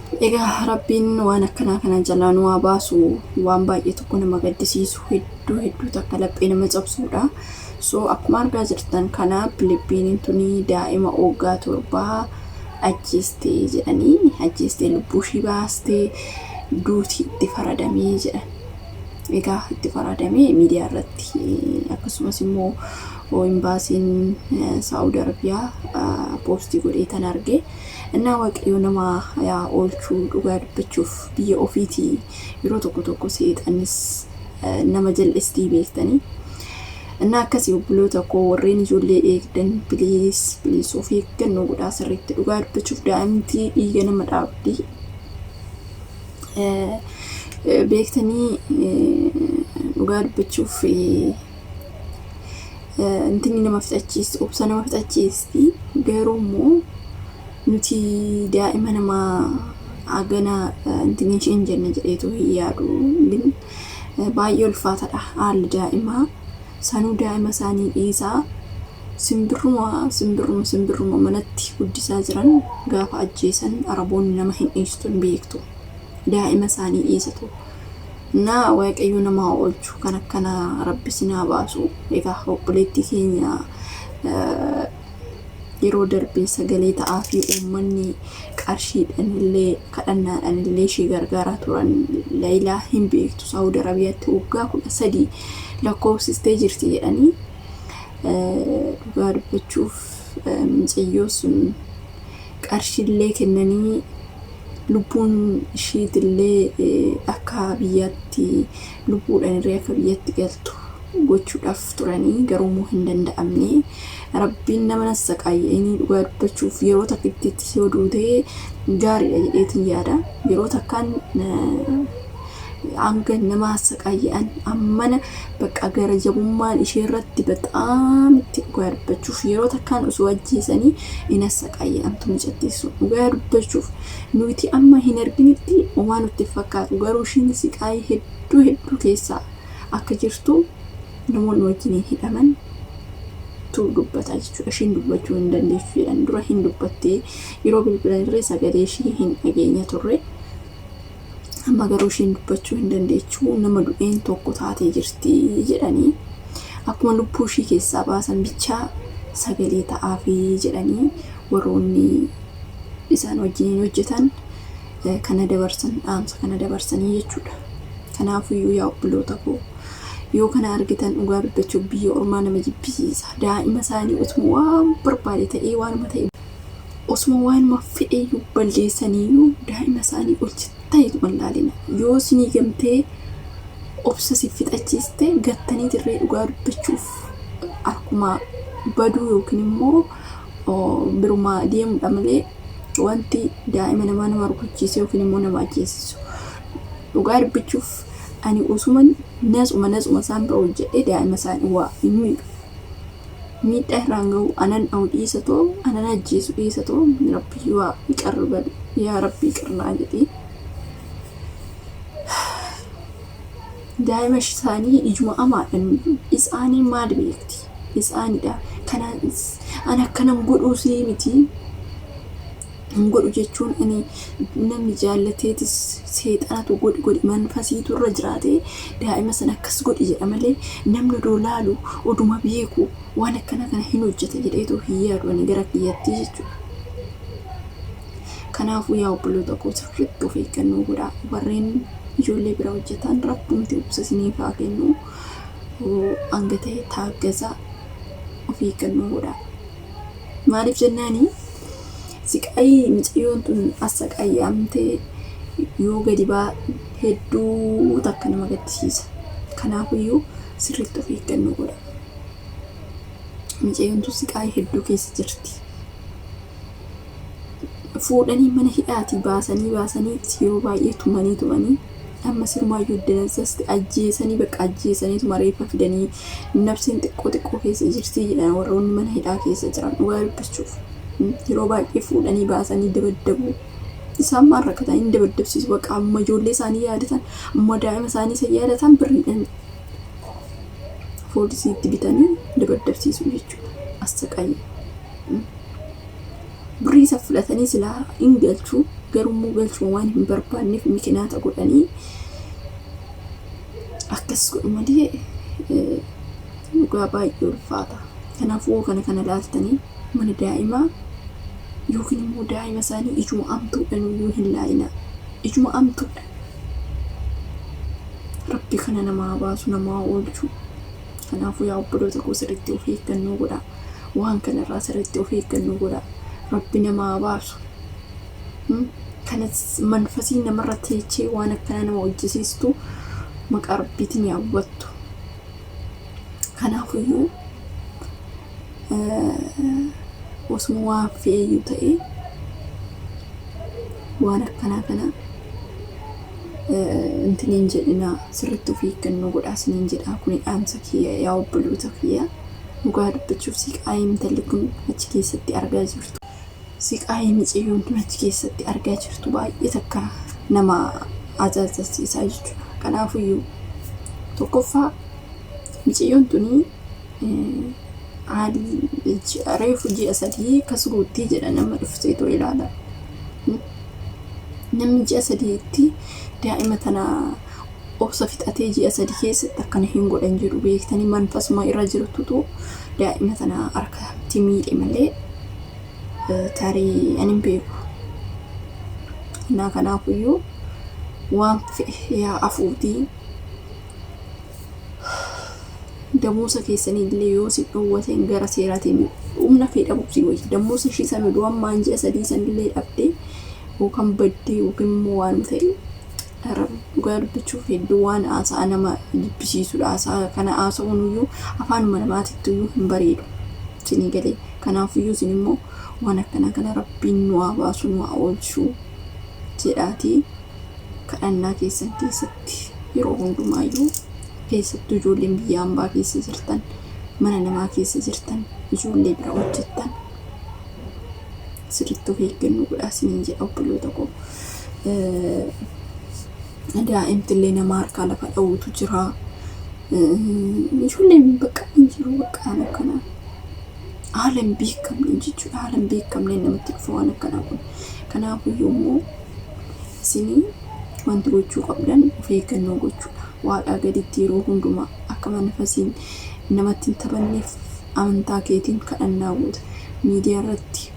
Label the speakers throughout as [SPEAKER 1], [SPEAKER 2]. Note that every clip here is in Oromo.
[SPEAKER 1] Egaa Rabbiin waan akkanaa kana jalaa nu haa baasu. Waan baay'ee tokko nama gaddisiisu hedduu takka laphee nama cabsuudha. So akkuma argaa jirtan kana Filiippiiniin tuni daa'ima waggaa 7 ajjeestee jedhanii ajjeestee lubbuu ishii baastee duuti itti faradamee jedhan. Egaa itti faradamee miidiyaa irratti akkasumas immoo imbaasiin Saawudi Arabiyaa poostii godhee tan arge. Innaa waaqayyo nama yaa oolchuu dhugaa dubbachuuf biyya ofiitii yeroo tokko seexannis nama jal'istii beektanii. Innaa akkasii obboloota koo warreen ijoollee eegdan biliis of eeggannoo godhaa sirriitti dhugaa dubbachuuf daa'imti dhiiga nama dhaabdi. Beektanii dhugaa dubbachuuf intinni nama fixachiisti obsa nama fixachiisti garuu immoo nuti daa'ima nama agana intinni isheen jenna jedheetu yaadu baay'ee ulfaataadha haalli daa'imaa sanuu daa'ima isaanii dhiisaa simbirruma manatti guddisaa jiran gaafa ajjeesan Araboonni nama hin dhiistu hin beektu daa'ima isaanii dhiisatu. Naa waaqayyo nama oolchu kan akkana Rabbi sinaa baasu. Egaa obboleettii keenya yeroo darbee sagalee ta'aa fi uummanni qarshiidhaan illee kadhannaadhaan illee ishee gargaaraa turan Laayilaa hin beektu Saawudi Arabiyaatti waggaa 13 lakkoofsistee jirti jedhanii dhugaa dubbachuuf mucayyoo sun qarshiillee kennanii lubbuun isheetillee akka biyyaatti lubbuudhaan irree akka biyyatti galtu gochuudhaaf turanii garuu hin danda'amne. Rabbiin nama nasaqaayanii dhugaa dubbachuuf yeroo takkitti si oduutee gaariidha jedheetiin yaada. Yeroo takkaan hanga nama saqaayan ammana bakka gara jabummaan ishee irratti bexaam itti dhugaa dubbachuuf yeroo takkaan osoo ajjeesanii ina saqaayantu mucatteessu dhugaa dubbachuuf nuti amma hin arginitti waan nutti fakkaatu garuu ishiin siqaay hedduu keessaa akka jirtu namoonni wajjin hidhaman tu dubbata jechuudha. Ishiin dubbachuu hin dandeessu jedhan dura hin dubbattee yeroo bilbilan irree sagalee ishii hin dhageenya turre. Amma garuu ishiin dubbachuu hin dandeechuu nama du'een tokko taatee jirti jedhanii akkuma lubbuu ishii keessaa baasan bichaa sagalee ta'aafi jedhanii warroonni isaan wajjin hojjetan kana dabarsan dhaamsa kana dabarsanii jechuudha. Kanaafuu yaa obboloota koo yoo kana argitan dhugaa dubbachuuf biyya ormaa nama jibbisiisa. Daa'ima isaanii osuma waan barbaade ta'ee waanuma ta'e osuma waanuma fedheeyyuu balleessaniiyyuu daa'ima isaanii olchittayitu mallaalina. Yoo sinii gamtee obsa si fixachiiste gattanii dirree dhugaa dubbachuuf akkuma baduu yookiin immoo birumaa deemudha malee wanti daa'ima nama rukuchiise yookiin immoo nama ajjeesisu. Dhugaa dubbachuuf ani usuman nasuma isaan bira hojjedhee daa'ima isaanii waa miidhaa irraan gahu anan dhiisatoo anan ajjeesu dhiisatoo Rabbi waa iqarribadu yaa Rabbi iqarnaa jedhee daa'ima isaanii ijuma amaadhan isaanii maal beekti isaaniidha. Kanaan an akkanam godhuusii miti godhu jechuun ani namni jaallateetis seexanatu godhi manfasiitu irra jiraate daa'ima sana akkas godhi jedha malee namni doolaalu oduma beeku waan akkana kana hin hojjeta jedheetu hin yaadu ani gara kiyyatti jechuudha. Kanaafuu yaa obboloota koo sirriitti of eeggannoo godhaa. Warreen ijoollee bira hojjetan Rabbumti obsa isiniif haa kennu. Hanga ta'e taaggaza of eeggannoo godhaa. Maaliif jennaanii siqaayii mucayyoon tun asaqaayamtee yoo gadi baa hedduu takka nama gaddisiisa. Kanaafuu sirriitti of eeggannoo godhaa. Mucayyoon tun siqaayii hedduu keessa jirti. Fuudhanii mana hidhaatii baasanii yeroo baay'ee tumanii amma sirmaayyuu dansaasti ajjeesanii bakka ajjeesanii reeffa fidanii nafseen xiqqoo keessa jirti jedhan warroonni mana hidhaa keessa jiran dhugaa dubbachuuf yeroo baay'ee fuudhanii baasanii dabaddabu. Isaan maal rakkatan hin dabaddabsiisu bakka amma ijoollee isaanii yaadatan amma daa'ima isaanii isa yaadatan birriidhaan poolisiitti bitanii dabaddabsiisu jechuudha. Asxaqaayee birrii isa fudhatanii silaa hin galchuu garuu galchuu waan hin barbaanneef mikinata godhanii akkas godhu malee dhugaa baay'ee ulfaata. Kanaafuu kana laaltanii mana daa'imaa yookiin immoo daa'ima isaanii ijuma amtuudhaan iyyuu hin laalina. Ijuma amtuudha. Rabbi kana namaa baasu namaa oolchu. Kanaafuu yaa obboloota koo sirriitti of eeggannoo godhaa. Waan kanarraa sirriitti of eeggannoo godhaa. Rabbi namaa baasu. Kanas manfasii namarra teechee waan akkana nama hojjisiistu maqaa Rabbiitiin yaawwattu. Kanaafuu osuma waan fe'eeyyuu ta'e waan akkanaa kana intiniin jedhina sirriitti of eeggannoo godhaa isiniin jedhaa. Kuni dhaamsa kiyya yaa obboloota kiyya. Dhugaa dubbachuuf siqaayee intalli kun achi keessatti argaa jirtu. Siqaayee miciyyoon kun achi keessatti argaa jirtu baay'ee takka nama ajaa'ibsiisaa jechuudha. Kanaafuu tokkoffaa miciyyoon tuni reefu ji'a 3 akkas guutti jedha nama dhufteetoo ilaala. Namni ji'a 3tti daa'ima tana obsa fixatee ji'a 3 keessatti akkana hin godhan jedhu beektanii manfasuma irra jirtutu daa'ima tana harkatti miidhe malee tarii ani hin beeku. Kanaafuu waan fe'e yaa afuutii damuusa keessanii illee yoo si dhowwateen gara seeraatiin humna fedha buusii wayii damuusa ishii sana du'an maan ji'a 3 sanillee dhabdee yookaan baddee yookiin immoo waan ta'e dhugaa dubbachuuf hedduu waan haasaa nama jibbisiisudha. Haasaa kana haasa'uun iyyuu afaanuma namaatitti iyyuu hin bareedu isinii galee. Kanaafuu isin immoo waan akkana kana Rabbiin nu haa baasu nu haa oolchu jedhaatii kadhannaa keessan keessatti yeroo hundumaayyuu keessattuu ijoolleen biyya hambaa keessa jirtan mana namaa keessa jirtan ijoollee bira hojjettan sirriitti of eeggannoo godhaa isiniin jedha obboloota koo. Daa'imtillee nama harkaa lafa dha'uutu jira. Ijoolleen bakka hin jiru bakka akkanaa haala hin beekamne jechuudha. Haala hin beekamne namatti dhufa waan akkanaa kun. Kanaafuu immoo isinii wanti gochuu qabdan of eeggannoo gochuudha. Waaqaa gaditti yeroo hundumaa akka manfasiin namatti hin taphanneef amantaa keetiin kadhannaa goota. Miidiyaa irratti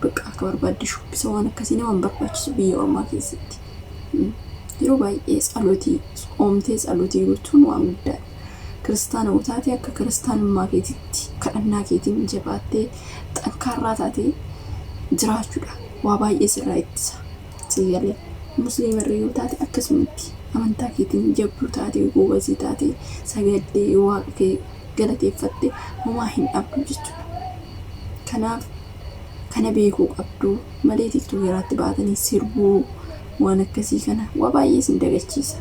[SPEAKER 1] bakka akka barbaadde shubbisa waan akkasii nama hin barbaachisu biyya ormaa keessatti. Yeroo baay'ee tsalotii oomtee tsalotii gochuun waan guddaadha. Kiristaana taatee akka kiristaanummaa keetitti kadhannaa keetiin jabaattee xankaarraa taatee jiraachuudha. Waa baay'ee sirraa ittisa. Sigalee musliima irra yoo taate akkasumatti amantaa keetiin jabduu taatee goobasii taatee sagaddee waaqa kee galateeffatte homaa hin dhabdu jechuudha. Kanaaf kana beekuu qabdu malee tiktook irratti baatanii sirbuu waan akkasii kana waa baay'ee sin dagachiisa.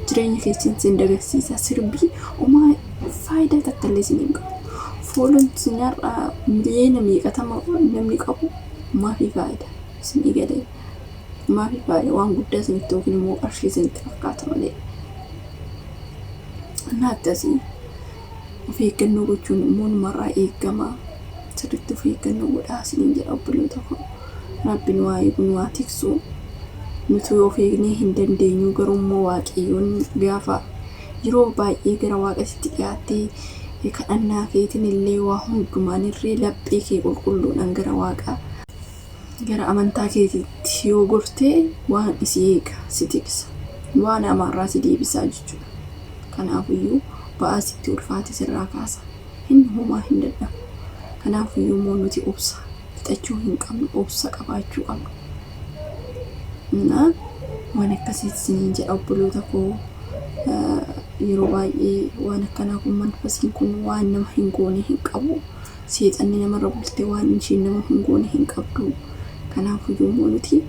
[SPEAKER 1] Jireenya keessan sin dagachiisa. Sirbii homaa faayidaa takka illee sin hin qabu. Fooloon sinarraa miliyoona meeqatama namni qabu maafi faayidaa sin galee. Maafi faayidaa waan guddaa sinitti yookiin immoo qarshii sinitti fakkaata malee. Akkasii of eeggannoo gochuun immoo namarraa eegama. Sirriitti of eeggannoo godhaa isiniin jedha obboloota koo. Rabbiin waa eegu nu haa tiksu. Nuti of eegnee hin dandeenyu garuu immoo waaqayyoon gaafa yeroo baay'ee gara waaqatti dhiyaattee kadhannaa keetiin illee waa hundumaan irree laphee kee qulqulluudhaan gara waaqaa gara amantaa keetitti yoo gortee waan isii eega si tiksa. Waan amaarraa si deebisaa jechuudha. Kanaafuu ba'aa sitti ulfaate sirraa kaasa. Inni homaa hin dadhabu. Kanaafuu immoo nuti obsa fixachuu hin qabnu, obsa qabaachuu qabnu. Waan akkasitti isiniin jedha obboloota koo. Yeroo baay'ee waan akkanaa kun manfasiin kun waan nama hin goone hin qabu. Seexanni namarra bultee waan isheen nama hin goone hin qabdu. Kanaafuu immoo nuti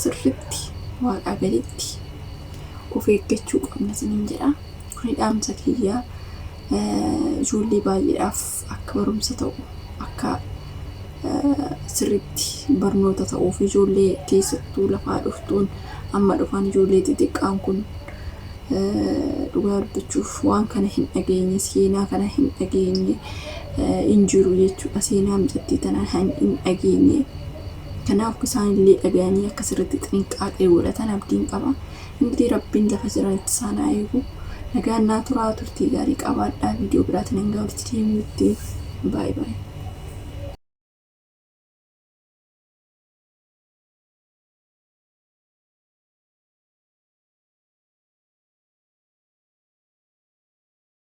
[SPEAKER 1] sirriitti waaqaa gaditti of eeggachuu qabna isiniin jedha. Kuni dhaamsa kiyyaa ijoollee baay'eedhaaf akka barumsa ta'u akka sirriitti barnoota ta'uuf ijoollee keessattuu lafaa dhuftuun amma dhufan ijoollee xixiqqaan kun dhugaa dubbachuuf waan kana hin dhageenye seenaa kana hin dhageenye hin jiru jechuudha. Seenaa mijattii tana hin dhageenye kanaaf isaan illee dhaga'anii akka sirriitti xinqaaqee godhatan abdiin qaba. Ingirii rabbiin lafa jiranitti isaan haa eegu. nagaan naa turaa turtii gaarii qabaadhaa. Viidiyoo biraatiin hanga walitti deemuutti baay'ee.